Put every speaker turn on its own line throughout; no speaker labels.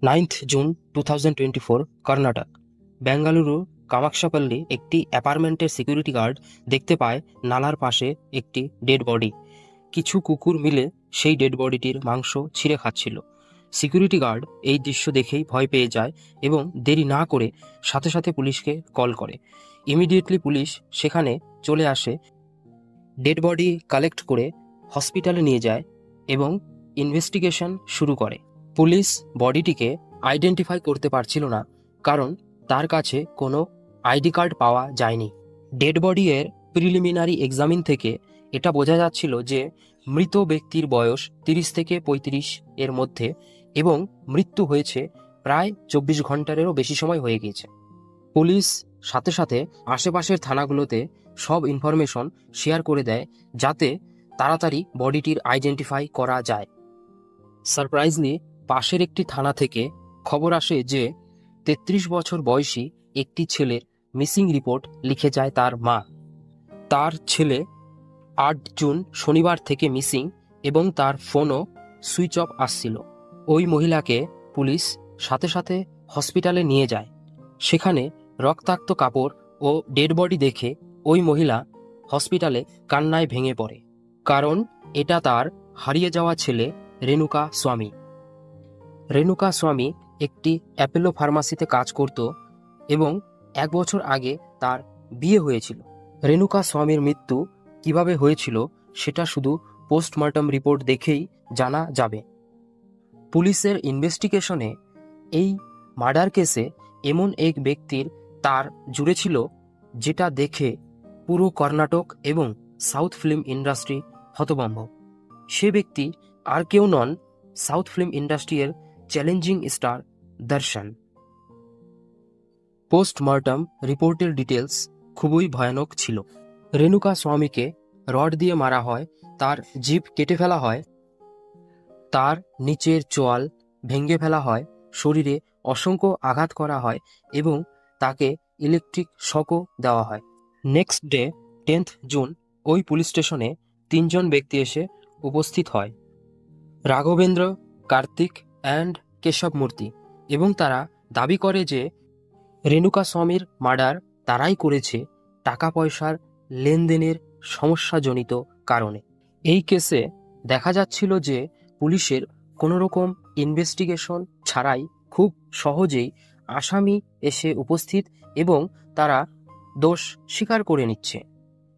9th June 2024 Karnataka. Bengaluru কামাক্ষাপল্লী একটি অ্যাপার্টমেন্টের security guard দেখতে পায় নালার পাশে একটি ডেড বডি। কিছু কুকুর মিলে সেই ডেড বডিটির মাংস ছিঁড়ে খাচ্ছিল। সিকিউরিটি গার্ড এই দৃশ্য দেখেই ভয় পেয়ে যায় এবং দেরি না করে সাথে সাথে পুলিশকে কল করে। ইমিডিয়েটলি পুলিশ সেখানে চলে আসে, ডেড বডি কালেক্ট করে হসপিটালে নিয়ে যায় এবং ইনভেস্টিগেশন শুরু করে। পুলিশ বডিটিকে আইডেন্টিফাই করতে পারছিল না, কারণ তার কাছে কোনো আইডি কার্ড পাওয়া যায়নি। ডেড বডি এর প্রিলিমিনারি এক্সামিন থেকে এটা বোঝা যাচ্ছিল যে মৃত ব্যক্তির বয়স 30 থেকে 35 এর মধ্যে এবং মৃত্যু হয়েছে প্রায় 24 ঘন্টারও বেশি সময় হয়ে গিয়েছে। পুলিশ সাথে সাথে আশেপাশের থানাগুলোতে সব ইনফরমেশন শেয়ার করে দেয় যাতে তাড়াতাড়ি বডিটির আইডেন্টিফাই করা যায়। সারপ্রাইজলি পাশের একটি থানা থেকে খবর আসে যে 33 বছর বয়সী একটি ছেলের মিসিং রিপোর্ট লিখে যায় তার মা। তার ছেলে 8 জুন শনিবার থেকে মিসিং এবং তার ফোনও সুইচ অফ আসছিল। ওই মহিলাকে পুলিশ সাথে সাথে হসপিটালে নিয়ে যায়। সেখানে রক্তাক্ত কাপড় ও ডেড বডি দেখে ওই মহিলা হসপিটালে কান্নায় ভেঙে পড়ে, কারণ এটা তার হারিয়ে যাওয়া ছেলে রেণুকা স্বামী। রেণুকা স্বামী একটি অ্যাপোলো ফার্মাসিতে কাজ করত এবং 1 বছর আগে তার বিয়ে হয়েছিল। রেণুকা স্বামীর মৃত্যু কিভাবে হয়েছিল সেটা শুধু পোস্টমর্টম রিপোর্ট দেখেই জানা যাবে। পুলিশের ইনভেস্টিগেশনে এই মার্ডার কেসে এমন এক ব্যক্তির তার জুড়ে ছিল যেটা দেখে পুরো কর্ণাটক এবং সাউথ ফিল্ম ইন্ডাস্ট্রি হতভম্ব। সে ব্যক্তি আর কেউ নন, সাউথ ফিল্ম ইন্ডাস্ট্রির চ্যালেঞ্জিং স্টার দর্শন। পোস্টমর্টম রিপোর্টের ডিটেলস খুবই ভয়ানক ছিল। রেণুকা স্বামীকে রড দিয়ে মারা হয়, তার জিভ কেটে ফেলা হয়, তার নিচের চোয়াল ভেঙে ফেলা হয়, শরীরে অসংখ্য আঘাত করা হয় এবং তাকে ইলেকট্রিক শকও দেওয়া হয়। নেক্সট ডে 10th জুন ওই পুলিশ স্টেশনে 3 জন ব্যক্তি এসে উপস্থিত হয়, রাঘবেন্দ্র, কার্তিক অ্যান্ড কেশব মূর্তি, এবং তারা দাবি করে যে রেণুকা স্বামীর মার্ডার তারাই করেছে টাকা পয়সার লেনদেনের সমস্যাজনিত কারণে। এই কেসে দেখা যাচ্ছিল যে পুলিশের কোনো রকম ইনভেস্টিগেশন ছাড়াই খুব সহজেই আসামি এসে উপস্থিত এবং তারা দোষ স্বীকার করে নিচ্ছে।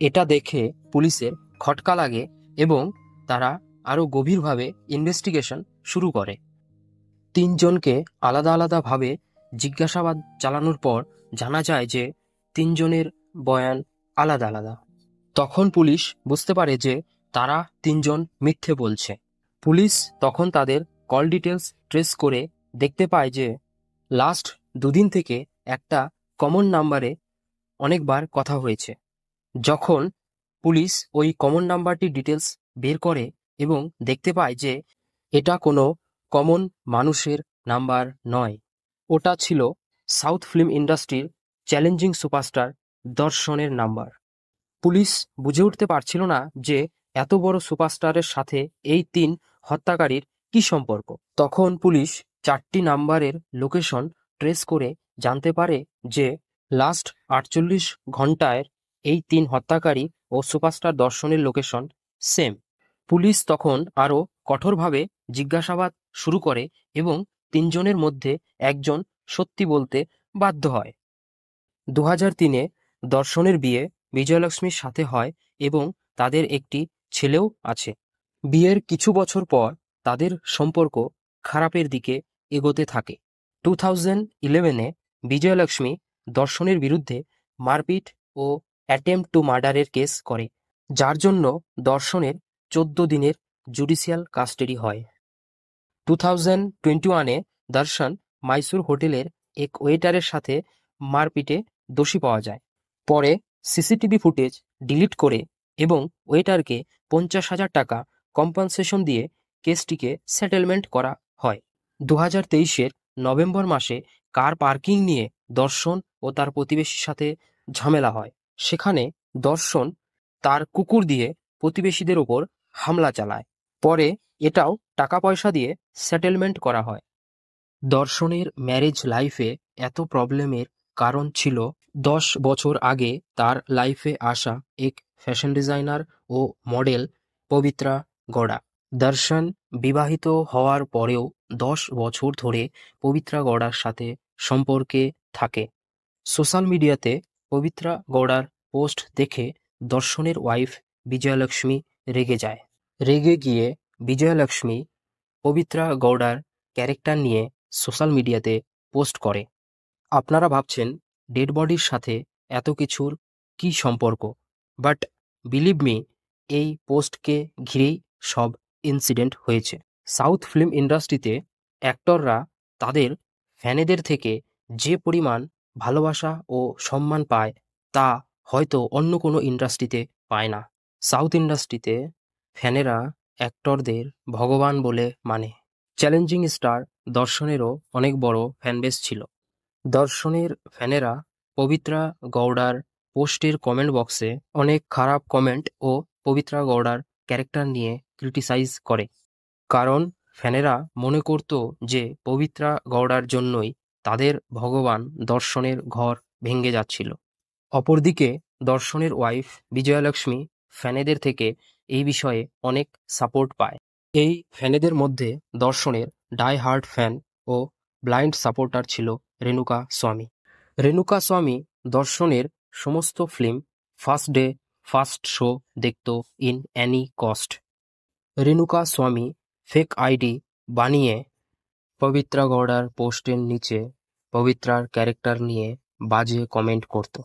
এটা দেখে পুলিশের খটকা লাগে এবং তারা আরও গভীরভাবে ইনভেস্টিগেশন শুরু করে। 3 জনকে আলাদা আলাদাভাবে জিজ্ঞাসাবাদ চালানোর পর জানা যায় যে 3 জনের বয়ান আলাদা আলাদা। তখন পুলিশ বুঝতে পারে যে তারা 3 জন মিথ্যে বলছে। পুলিশ তখন তাদের কল ডিটেলস ট্রেস করে দেখতে পায় যে লাস্ট 2 দিন থেকে একটা কমন নাম্বারে অনেকবার কথা হয়েছে। যখন পুলিশ ওই কমন নাম্বারটির ডিটেলস বের করে এবং দেখতে পায় যে এটা কোনো কমন মানুষের নাম্বার নয়, ওটা ছিল সাউথ ফিল্ম ইন্ডাস্ট্রির চ্যালেঞ্জিং সুপারস্টার দর্শনের নাম্বার। পুলিশ বুঝে উঠতে পারছিল না যে এত বড় সুপারস্টারের সাথে এই 3 হত্যাকারীর কি সম্পর্ক। তখন পুলিশ 4টি নাম্বারের লোকেশন ট্রেস করে জানতে পারে যে লাস্ট 48 ঘন্টায় এই 3 হত্যাকারী ও সুপারস্টার দর্শনের লোকেশন সেম। পুলিশ তখন আরও কঠোরভাবে জিজ্ঞাসাবাদ শুরু করে এবং 3 জনের মধ্যে একজন সত্যি বলতে বাধ্য হয়। 2003-এ দর্শনের বিয়ে বিজয়লক্ষ্মীর সাথে হয় এবং তাদের একটি ছেলেও আছে। বিয়ের কিছু বছর পর তাদের সম্পর্ক খারাপের দিকে এগোতে থাকে। 2011-এ বিজয়লক্ষ্মী দর্শনের বিরুদ্ধে মারপিট ও অ্যাটেম্পট টু মার্ডারের কেস করে, যার জন্য দর্শনের 14 দিনের জুডিশিয়াল কাস্টাডি হয়। 2021-এ দর্শন মাইসুর হোটেলের এক ওয়েটারের সাথে মারপিটে দোষী পাওয়া যায়। পরে সিসিটিভি ফুটেজ ডিলিট করে এবং ওয়েটারকে 50,000 টাকা কম্পেনসেশন দিয়ে কেসটিকে সেটেলমেন্ট করা হয়। 2023-এর নভেম্বর মাসে কার পার্কিং নিয়ে দর্শন ও তার প্রতিবেশীর সাথে ঝামেলা হয়। সেখানে দর্শন তার কুকুর দিয়ে প্রতিবেশীদের ওপর হামলা চালায়। পরে এটাও টাকা পয়সা দিয়ে সেটেলমেন্ট করা হয়। দর্শনের ম্যারেজ লাইফে এত প্রবলেমের কারণ ছিল 10 বছর আগে তার লাইফে আসা এক ফ্যাশন ডিজাইনার ও মডেল পবিত্রা গৌড়া। দর্শন বিবাহিত হওয়ার পরেও 10 বছর ধরে পবিত্রা গৌড়ার সাথে সম্পর্কে থাকে। সোশ্যাল মিডিয়াতে পবিত্রা গৌড়ার পোস্ট দেখে দর্শনের ওয়াইফ বিজয়ালক্ষ্মী রেগে যায়। রেগে গিয়ে বিজয়ালক্ষ্মী পবিত্রা গৌড়ার ক্যারেক্টার নিয়ে সোশ্যাল মিডিয়াতে পোস্ট করে। আপনারা ভাবছেন ডেড বডির সাথে এত কিছুর কি সম্পর্ক, বাট বিলিভ মি, এই পোস্টকে ঘিরেই সব ইনসিডেন্ট হয়েছে। সাউথ ফিল্ম ইন্ডাস্ট্রিতে অ্যাক্টররা তাদের ফ্যানেদের থেকে যে পরিমাণ ভালোবাসা ও সম্মান পায় তা হয়তো অন্য কোনো ইন্ডাস্ট্রিতে পায় না। সাউথ ইন্ডাস্ট্রিতে ফ্যানেরা অ্যাক্টরদের ভগবান বলে মানে। চ্যালেঞ্জিং স্টার দর্শনেরও অনেক বড় ফ্যানবেস ছিল। দর্শনের ফ্যানেরা পবিত্রা গৌড়ার পোস্টের কমেন্ট বক্সে অনেক খারাপ কমেন্ট ও পবিত্রা গৌড়ার ক্যারেক্টার নিয়ে ক্রিটিসাইজ করে, কারণ ফ্যানেরা মনে করত যে পবিত্রা গৌড়ার জন্যই তাদের ভগবান দর্শনের ঘর ভেঙে যাচ্ছিল। অপরদিকে দর্শনের ওয়াইফ বিজয়ালক্ষ্মী ফ্যানেদের থেকে এই বিষয়ে অনেক সাপোর্ট পায়। এই ফ্যানেদের মধ্যে দর্শনের ডাই হার্ড ফ্যান ও ব্লাইন্ড সাপোর্টার ছিল রেণুকা স্বামী। রেণুকা স্বামী দর্শনের সমস্ত film first day first show দেখত ইন অ্যানি কস্ট। রেণুকা স্বামী ফেক আইডি বানিয়ে পবিত্রা গৌড়ার পোস্টের নিচে পবিত্রার ক্যারেক্টার নিয়ে বাজে কমেন্ট করত,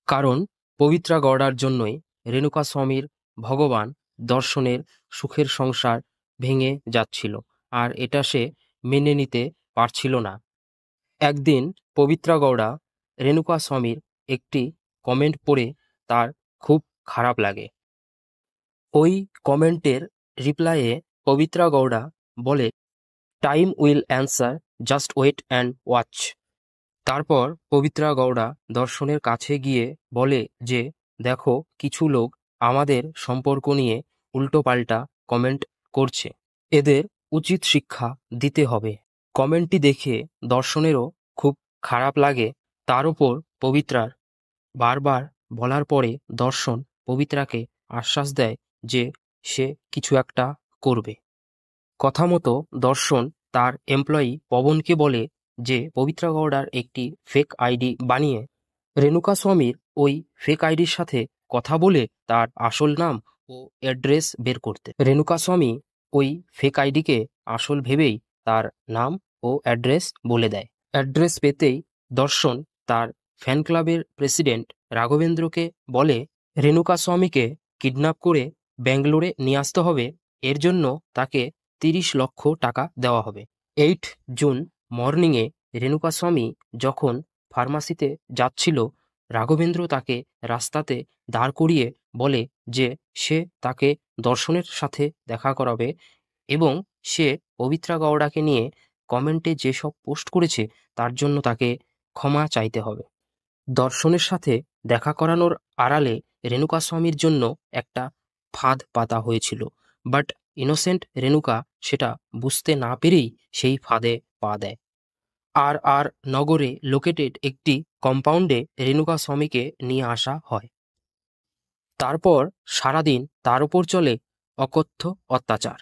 কারণ পবিত্রা গৌড়ার জন্যই রেণুকা স্বামীর ভগবান দর্শনের সুখের সংসার ভেঙে যাচ্ছিল, আর এটা সে মেনে নিতে পারছিল না। একদিন পবিত্রা গৌড়া রেণুকা স্বামীর একটি কমেন্ট পড়ে তার খুব খারাপ লাগে। ওই কমেন্টের রিপ্লাইয়ে পবিত্রা গৌড়া বলে, time will answer, just wait and watch. তারপর পবিত্রা গৌড়া দর্শনের কাছে গিয়ে বলে যে, দেখো, কিছু লোক আমাদের সম্পর্ক নিয়ে উল্টোপাল্টা কমেন্ট করছে, এদের উচিত শিক্ষা দিতে হবে। কমেন্টটি দেখে দর্শনেরও খুব খারাপ লাগে। তার উপর পবিত্রার বারবার বলার পরে দর্শন পবিত্রাকে আশ্বাস দেয় যে সে কিছু একটা করবে। কথা মতো দর্শন তার এমপ্লয়ি পবনকে বলে যে পবিত্রা গৌড়ার একটি ফেক আইডি বানিয়ে রেণুকা স্বামীর ওই ফেক আইডির সাথে কথা বলে তার আসল নাম ও অ্যাড্রেস বের করতে। রেণুকা স্বামী ওই ফেক আইডিকে আসল ভেবেই তার নাম ও অ্যাড্রেস বলে দেয়। অ্যাড্রেস পেতেই দর্শন তার ফ্যান ক্লাবের প্রেসিডেন্ট রাঘবেন্দ্রকে বলে রেণুকা স্বামীকে কিডন্যাপ করে ব্যাঙ্গালোরে নিয়ে আসতে হবে, এর জন্য তাকে 30 লক্ষ টাকা দেওয়া হবে। 8 জুন মর্নিংয়ে রেণুকা স্বামী যখন ফার্মাসিতে যাচ্ছিল, রাঘবেন্দ্র তাকে রাস্তাতে দাঁড় করিয়ে বলে যে সে তাকে দর্শনের সাথে দেখা করাবে এবং সে পবিত্রা গৌড়াকে নিয়ে কমেন্টে যেসব পোস্ট করেছে তার জন্য তাকে ক্ষমা চাইতে হবে। দর্শনের সাথে দেখা করানোর আড়ালে রেণুকা স্বামীর জন্য একটা ফাঁদ পাতা হয়েছিল, বাট ইনোসেন্ট রেণুকা সেটা বুঝতে না পেরেই সেই ফাঁদে পা দেয়। আর আর নগরে লোকেটেড একটি কম্পাউন্ডে রেণুকা স্বামীকে নিয়ে আসা হয়। তারপর সারাদিন তার উপর চলে অকথ্য অত্যাচার।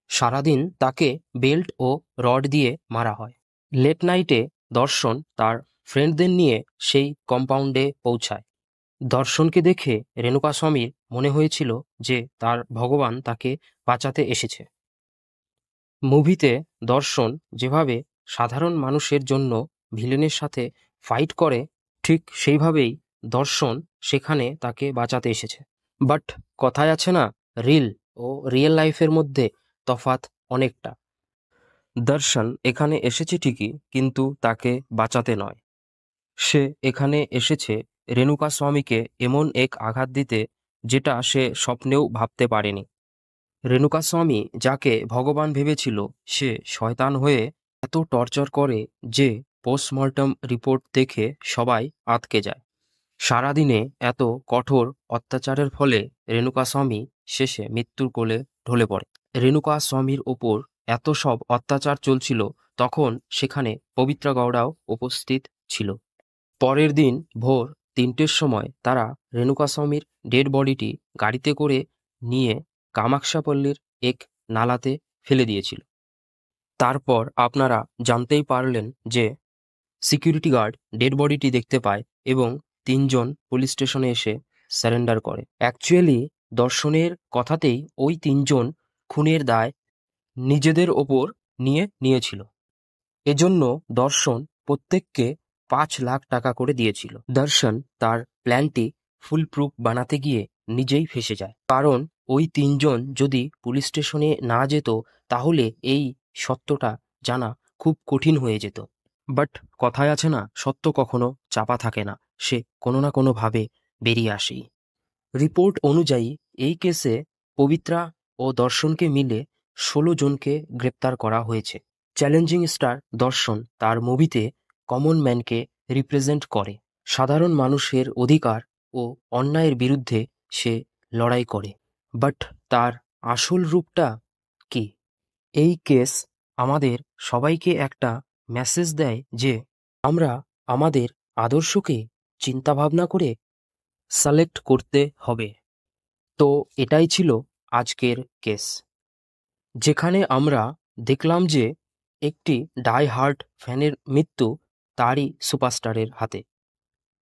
সারাদিন তাকে বেল্ট ও রড দিয়ে মারা হয়। লেট নাইটে দর্শন তার ফ্রেন্ডদের নিয়ে সেই কম্পাউন্ডে পৌঁছায়। দর্শনকে দেখে রেণুকা স্বামীর মনে হয়েছিল যে তার ভগবান তাকে বাঁচাতে এসেছে। মুভিতে দর্শন যেভাবে সাধারণ মানুষের জন্য ভিলেনের সাথে ফাইট করে, ঠিক সেইভাবেই দর্শন সেখানে তাকে বাঁচাতে এসেছে। বাট কথায় আছে না, রিয়েল লাইফের মধ্যে তফাৎ অনেকটা। দর্শন এখানে এসেছে ঠিকই, কিন্তু তাকে বাঁচাতে নয়। সে এখানে এসেছে রেণুকা স্বামীকে এমন এক আঘাত দিতে যেটা সে স্বপ্নেও ভাবতে পারেনি। রেণুকা স্বামী যাকে ভগবান ভেবেছিল, সে শয়তান হয়ে এত টর্চার করে যে পোস্টমর্টম রিপোর্ট দেখে সবাই আঁতকে যায়। সারাদিনে এত কঠোর অত্যাচারের ফলে রেণুকা স্বামী শেষে মৃত্যুর কোলে ঢলে পড়ে। রেণুকা স্বামীর ওপর এত সব অত্যাচার চলছিল, তখন সেখানে পবিত্রা গৌড়াও উপস্থিত ছিল। পরের দিন ভোর ৩টের সময় তারা রেণুকাস্বামীর ডেড বডিটি গাড়িতে করে নিয়ে কামাক্ষাপল্লীর এক নালাতে ফেলে দিয়েছিল। তারপর আপনারা জানতেই পারলেন যে সিকিউরিটি গার্ড ডেড বডিটি দেখতে পায় এবং ৩জন পুলিশ স্টেশনে এসে সারেন্ডার করে। অ্যাকচুয়ালি দর্শনের কথাতেই ওই ৩জন খুনের দায় নিজেদের ওপর নিয়েছিল। এজন্য দর্শন প্রত্যেককে ৫ লাখ টাকা করে দিয়েছিল। দর্শন তার প্ল্যানটি ফুল প্রুফ বানাতে গিয়ে নিজেই ফেঁসে যায়, কারণ ওই ৩জন যদি পুলিশ স্টেশনে না যেত তাহলে এই সত্যটা জানা খুব কঠিন হয়ে যেত। বাট কথায় আছে না, সত্য কখনো চাপা থাকে না, সে কোনো না কোনোভাবে বেরিয়ে আসেই। রিপোর্ট অনুযায়ী এই কেসে পবিত্রা ও দর্শনকে মিলে ১৬ জনকে গ্রেপ্তার করা হয়েছে। চ্যালেঞ্জিং স্টার দর্শন তার মুভিতে কমন ম্যানকে রিপ্রেজেন্ট করে। সাধারণ মানুষের অধিকার ও অন্যায়ের বিরুদ্ধে সে লড়াই করে। বাট তার আসল রূপটা কি? এই কেস আমাদের সবাইকে একটা মেসেজ দেয় যে আমরা আমাদের আদর্শকে চিন্তাভাবনা করে সিলেক্ট করতে হবে। তো এটাই ছিল আজকের কেস, যেখানে আমরা দেখলাম যে একটি ডাই হার্ড ফ্যানের মৃত্যু তারই সুপারস্টারের হাতে।